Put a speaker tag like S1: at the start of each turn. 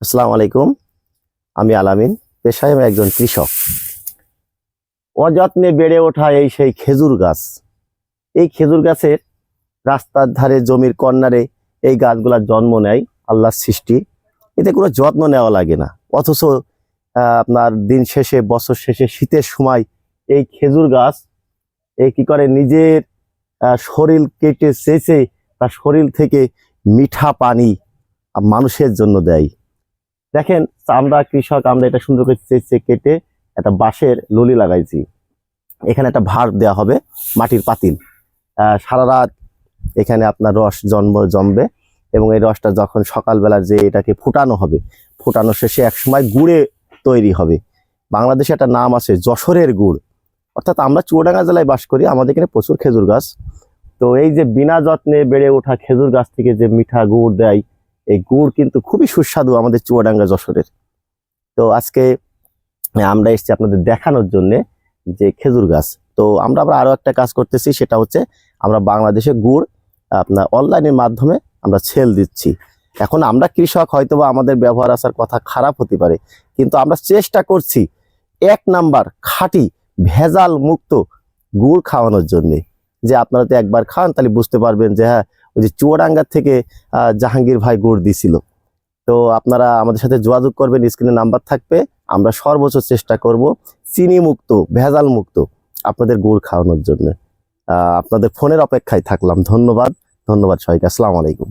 S1: আসসালামু আলাইকুম। আমি আলামিন, পেশায় আমি একজন কৃষক। অযত্নে বেড়ে ওঠা এই সেই খেজুর গাছ, এই খেজুর গাছের রাস্তার ধারে জমির কর্নারে এই গাছগুলার জন্ম নেয় আল্লাহর সৃষ্টি। এতে কোনো যত্ন নেওয়া লাগে না, অথচ আপনার দিন শেষে বছর শেষে শীতের সময় এই খেজুর গাছ কি করে নিজের শরীর কেটে চেঁচে তার শরীর থেকে মিঠা পানি মানুষের জন্য দেয়। দেখেন, আমরা কৃষক, আমরা এটা সুন্দর করে চেঁচে কেটে একটা বাঁশের ললি লাগাইছি। এখানে একটা ভার দেওয়া হবে, মাটির পাতিল। সারা রাত এখানে আপনার রস জমবে এবং এই রসটা যখন সকালবেলা যে এটাকে ফুটানো হবে, ফুটানো শেষে একসময় গুড়ে তৈরি হবে। বাংলাদেশে একটা নাম আছে যশোরের গুড়। অর্থাৎ আমরা চুয়াডাঙ্গা জেলায় বাস করি, আমাদের এখানে প্রচুর খেজুর গাছ। তো এই যে বিনা যত্নে বেড়ে ওঠা খেজুর গাছ থেকে যে মিঠা গুড় দেয়, এই গুড় কিন্তু খুবই সুস্বাদু আমাদের চুয়াডাঙ্গা যশোরের। তো আজকে আমরা এসেছি আপনাদের দেখানোর জন্য যে খেজুর গাছ। তো আমরা আরো একটা কাজ করতেছি, সেটা হচ্ছে আমরা বাংলাদেশে গুড় আপনার অনলাইনের মাধ্যমে আমরা সেল দিচ্ছি। এখন আমরা কৃষক, হয়তোবা আমাদের ব্যবহার আচার কথা খারাপ হতে পারে, কিন্তু আমরা চেষ্টা করছি 1 নাম্বার খাঁটি ভেজাল মুক্ত গুড় খাওয়ানোর জন্যে। যে আপনারা তো একবার খান, তাহলে বুঝতে পারবেন যে হ্যাঁ, ওই যে চুয়াডাঙ্গার থেকে জাহাঙ্গীর ভাই গুড় দিছিল। তো আপনারা আমাদের সাথে যোগাযোগ করবেন, স্ক্রিনে নাম্বার থাকবে। আমরা সর্বোচ্চ চেষ্টা করব চিনি মুক্ত, ভেজাল মুক্ত আপনাদের গুড় খাওয়ানোর জন্য। আপনাদের ফোনের অপেক্ষায় থাকলাম। ধন্যবাদ সবাইকে। আসসালামু আলাইকুম।